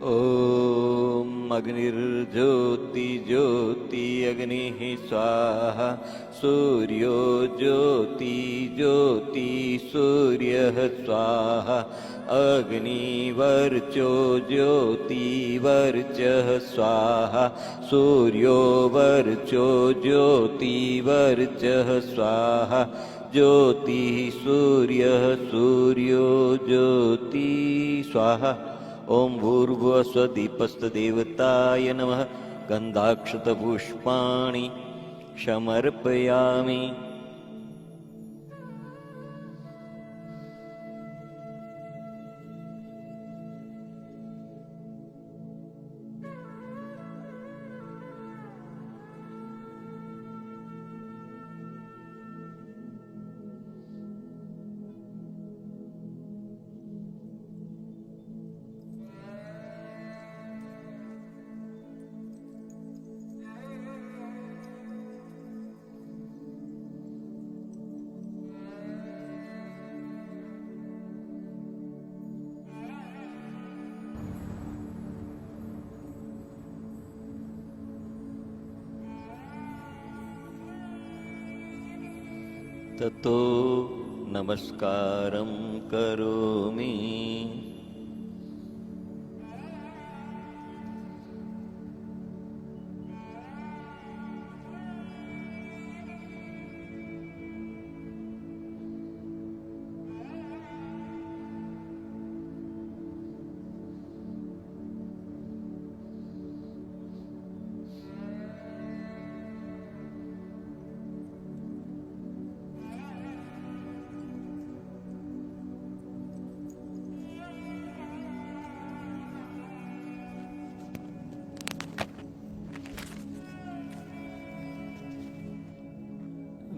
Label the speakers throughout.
Speaker 1: ॐ अग्निर्ज्योति ज्योति अग्निः स्वाहा सूर्यो ज्योति ज्योति सूर्यः स्वाहा अग्निवर्चो ज्योति वर्चः स्वाहा सूर्यो वर्चो ज्योति वर्चः स्वाहा ज्योतिः सूर्यः सूर्यो ज्योति स्वाहा। ओम भूर्भुवः स्वः दीपस्तदेवताय नमः। गन्धाक्षतपुष्पाणि समर्पयामि। ततो नमस्कारं करोमि।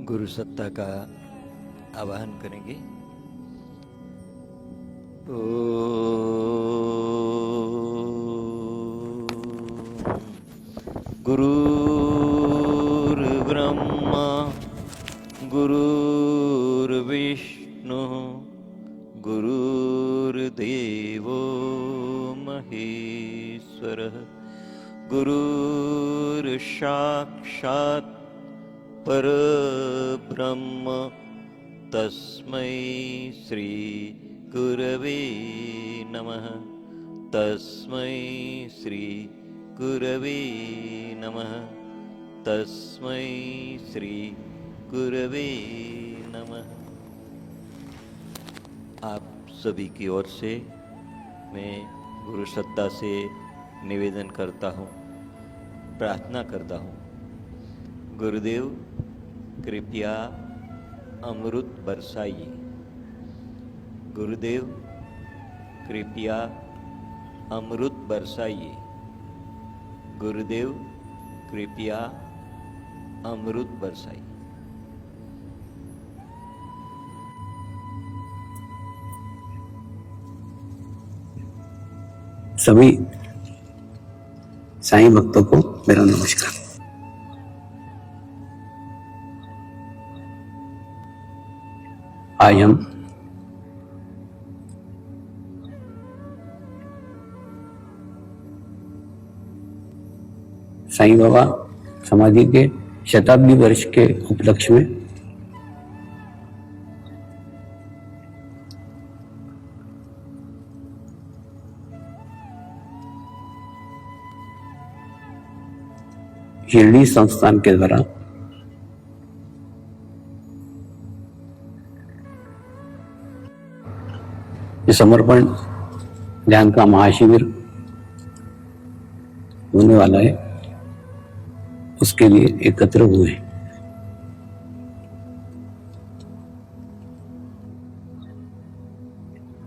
Speaker 1: गुरु सत्ता का आवाहन करेंगे। गुरुर्ब्रह्मा गुरुर्विष्णु गुरुर्देवो महेश्वरः गुरुर्साक्षात् परब्रह्म तस्मै श्री गुरवे नमः। तस्मै श्री गुरवे नमः। तस्मै श्री गुरवे नमः। आप सभी की ओर से मैं गुरु सत्ता से निवेदन करता हूँ, प्रार्थना करता हूँ। गुरुदेव कृपया अमृत बरसाइए। गुरुदेव कृपया अमृत बरसाइए। गुरुदेव कृपया अमृत बरसाइए।
Speaker 2: सभी साईं भक्तों को मेरा नमस्कार। आज हम साईं बाबा समाधि के शताब्दी वर्ष के उपलक्ष्य में शिरडी संस्थान के द्वारा समर्पण ध्यान का महाशिविर होने वाला है, उसके लिए एकत्र हुए।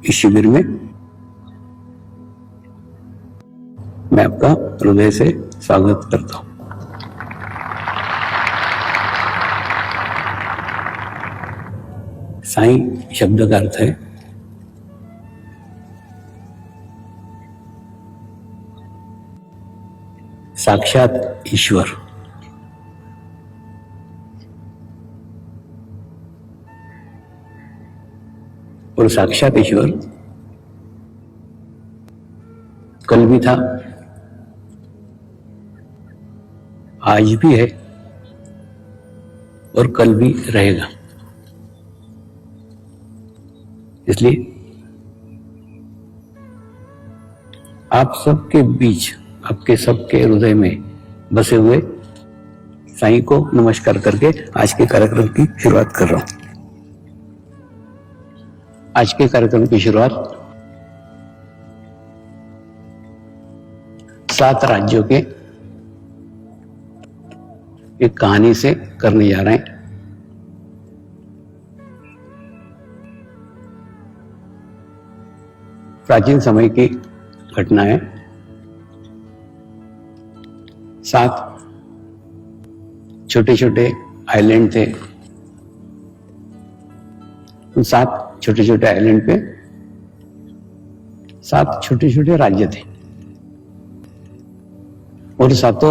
Speaker 2: इस शिविर में मैं आपका हृदय से स्वागत करता हूं। साईं शब्द का अर्थ है साक्षात ईश्वर। और साक्षात ईश्वर कल भी था, आज भी है और कल भी रहेगा। इसलिए आप सबके बीच, आपके सबके हृदय में बसे हुए साईं को नमस्कार करके आज के कार्यक्रम की शुरुआत कर रहा हूं। आज के कार्यक्रम की शुरुआत 7 राज्यों के एक कहानी से करने जा रहे हैं। प्राचीन समय की घटना है। 7 छोटे छोटे आइलैंड थे। उन 7 छोटे छोटे आइलैंड पे 7 छोटे छोटे राज्य थे और 7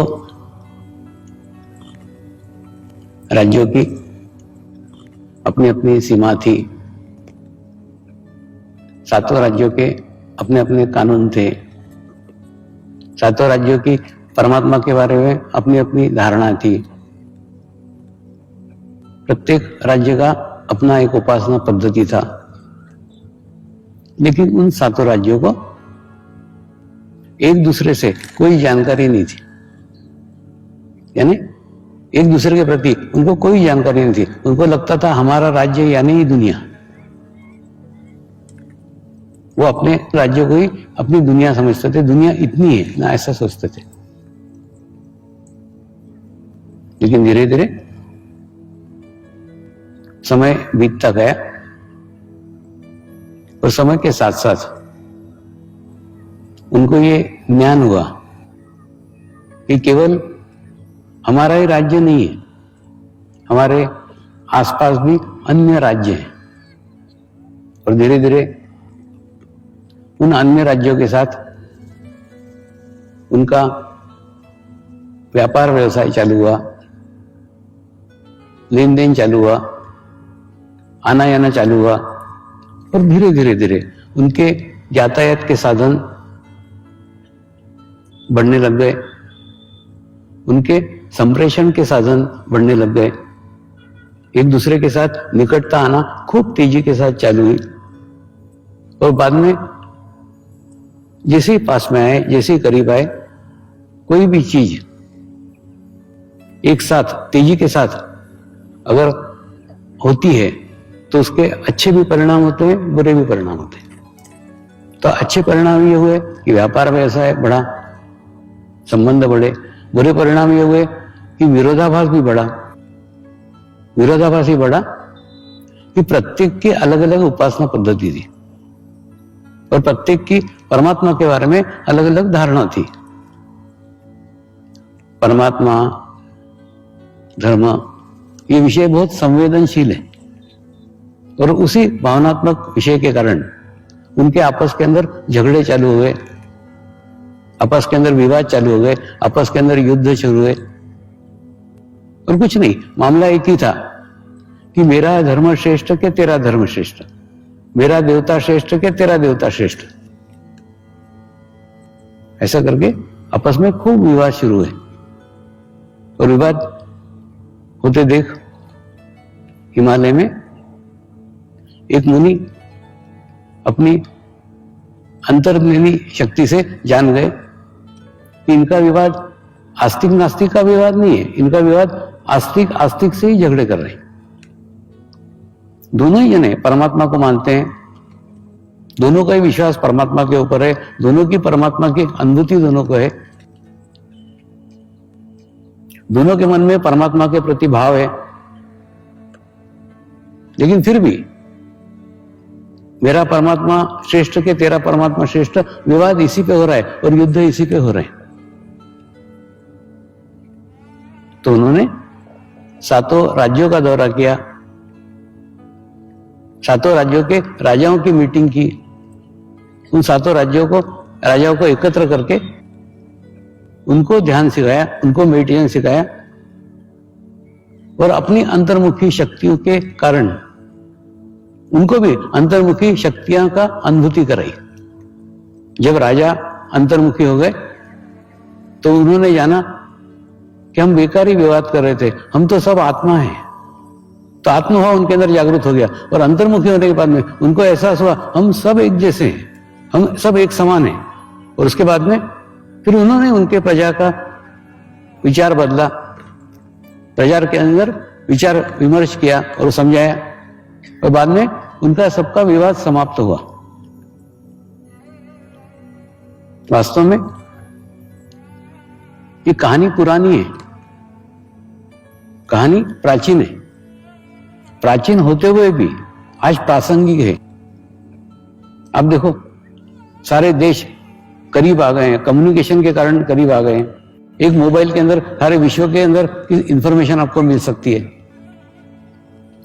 Speaker 2: राज्यों की अपनी अपनी सीमा थी। 7 राज्यों के अपने अपने कानून थे। 7 राज्यों की परमात्मा के बारे में अपनी अपनी धारणा थी। प्रत्येक राज्य का अपना एक उपासना पद्धति था। लेकिन उन 7 राज्यों को एक दूसरे से कोई जानकारी नहीं थी, यानी एक दूसरे के प्रति उनको कोई जानकारी नहीं थी। उनको लगता था हमारा राज्य यानी ही दुनिया। वो अपने राज्य को ही अपनी दुनिया समझते थे। दुनिया इतनी है ना, ऐसा सोचते थे। लेकिन धीरे धीरे समय बीतता गया और समय के साथ साथ उनको ये ज्ञान हुआ कि केवल हमारा ही राज्य नहीं है, हमारे आसपास भी अन्य राज्य हैं। और धीरे धीरे उन अन्य राज्यों के साथ उनका व्यापार व्यवसाय चालू हुआ, लेन देन चालू हुआ, आना जाना चालू हुआ और धीरे धीरे धीरे उनके यातायात के साधन बढ़ने लग गए। उनके संप्रेषण के साधन बढ़ने लग गए। एक दूसरे के साथ निकटता आना खूब तेजी के साथ चालू हुई और बाद में जैसे ही पास में आए, जैसे ही करीब आए, कोई भी चीज एक साथ तेजी के साथ अगर होती है तो उसके अच्छे भी परिणाम होते हैं, बुरे भी परिणाम होते हैं। तो अच्छे परिणाम ये हुए कि व्यापार व्यवसाय बढ़ा, संबंध बढ़े। बुरे परिणाम ये हुए कि विरोधाभास भी बढ़ा। विरोधाभास ही बढ़ा कि प्रत्येक की अलग अलग उपासना पद्धति थी और प्रत्येक की परमात्मा के बारे में अलग अलग धारणा थी। परमात्मा, धर्म, ये विषय बहुत संवेदनशील है और उसी भावनात्मक विषय के कारण उनके आपस के अंदर झगड़े चालू हुए, आपस के अंदर विवाद चालू हो गए, आपस के अंदर युद्ध शुरू हुए। और कुछ नहीं, मामला एक ही था कि मेरा धर्म श्रेष्ठ के तेरा धर्म श्रेष्ठ, मेरा देवता श्रेष्ठ के तेरा देवता श्रेष्ठ। ऐसा करके आपस में खूब विवाद शुरू हुए और विवाद होते देख हिमालय में एक मुनि अपनी अंतर्ज्ञानी शक्ति से जान गए कि इनका विवाद आस्तिक नास्तिक का विवाद नहीं है, इनका विवाद आस्तिक आस्तिक से ही झगड़े कर रहे हैं। दोनों ही जने परमात्मा को मानते हैं, दोनों का ही विश्वास परमात्मा के ऊपर है, दोनों की परमात्मा की अनुभूति दोनों को है, दोनों के मन में परमात्मा के प्रति भाव है। लेकिन फिर भी मेरा परमात्मा श्रेष्ठ के तेरा परमात्मा श्रेष्ठ, विवाद इसी पे हो रहा है और युद्ध इसी पे हो रहे हैं। तो उन्होंने 7 राज्यों का दौरा किया, 7 राज्यों के राजाओं की मीटिंग की। उन 7 राजाओं को एकत्र करके उनको ध्यान सिखाया, उनको मेडिटेशन सिखाया और अपनी अंतर्मुखी शक्तियों के कारण उनको भी अंतर्मुखी शक्तियां का अनुभूति कराई। जब राजा अंतर्मुखी हो गए तो उन्होंने जाना कि हम बेकार ही विवाद कर रहे थे, हम तो सब आत्मा हैं। तो आत्मभाव उनके अंदर जागृत हो गया और अंतर्मुखी होने के बाद में उनको एहसास हुआ हम सब एक जैसे हैं, हम सब एक समान हैं। और उसके बाद में फिर उन्होंने उनके प्रजा का विचार बदला, प्रजा के अंदर विचार विमर्श किया और समझाया और बाद में उनका सबका विवाद समाप्त हुआ। वास्तव में ये कहानी पुरानी है, कहानी प्राचीन है, प्राचीन होते हुए भी आज प्रासंगिक है। अब देखो सारे देश करीब आ गए हैं, कम्युनिकेशन के कारण करीब आ गए हैं। एक मोबाइल के अंदर सारे विश्व के अंदर इंफॉर्मेशन आपको मिल सकती है।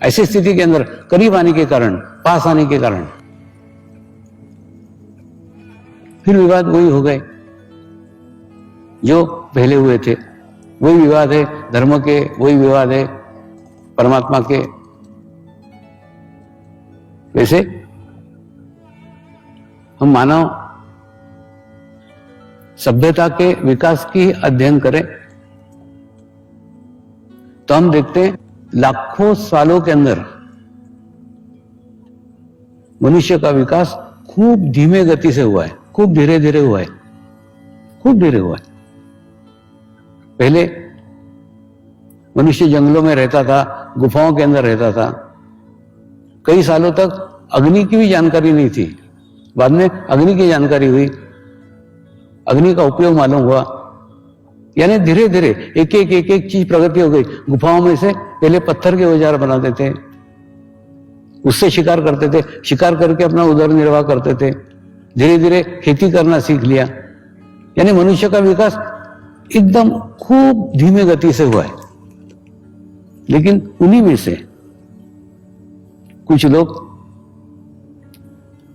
Speaker 2: ऐसी स्थिति के अंदर करीब आने के कारण, पास आने के कारण फिर विवाद वही हो गए जो पहले हुए थे। वही विवाद है धर्म के, वही विवाद है परमात्मा के। वैसे हम मानव सभ्यता के विकास की अध्ययन करें तो हम देखते हैं लाखों सालों के अंदर मनुष्य का विकास खूब धीमे गति से हुआ है, खूब धीरे धीरे हुआ है, खूब धीरे हुआ है। पहले मनुष्य जंगलों में रहता था, गुफाओं के अंदर रहता था। कई सालों तक अग्नि की भी जानकारी नहीं थी, बाद में अग्नि की जानकारी हुई, अग्नि का उपयोग मालूम हुआ। यानी धीरे धीरे एक एक चीज प्रगति हो गई। गुफाओं में से पहले पत्थर के औजार बनाते थे, उससे शिकार करते थे, शिकार करके अपना उदर निर्वाह करते थे। धीरे धीरे खेती करना सीख लिया। यानी मनुष्य का विकास एकदम खूब धीमे गति से हुआ है। लेकिन उन्हीं में से कुछ लोग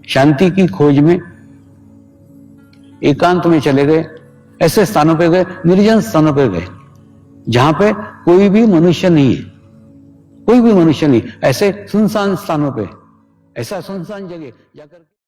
Speaker 2: शांति की खोज में एकांत में चले गए, ऐसे स्थानों पे गए, निर्जन स्थानों पे गए जहां पे कोई भी मनुष्य नहीं है, कोई भी मनुष्य नहीं। ऐसे सुनसान स्थानों पे, ऐसा सुनसान जगह जाकर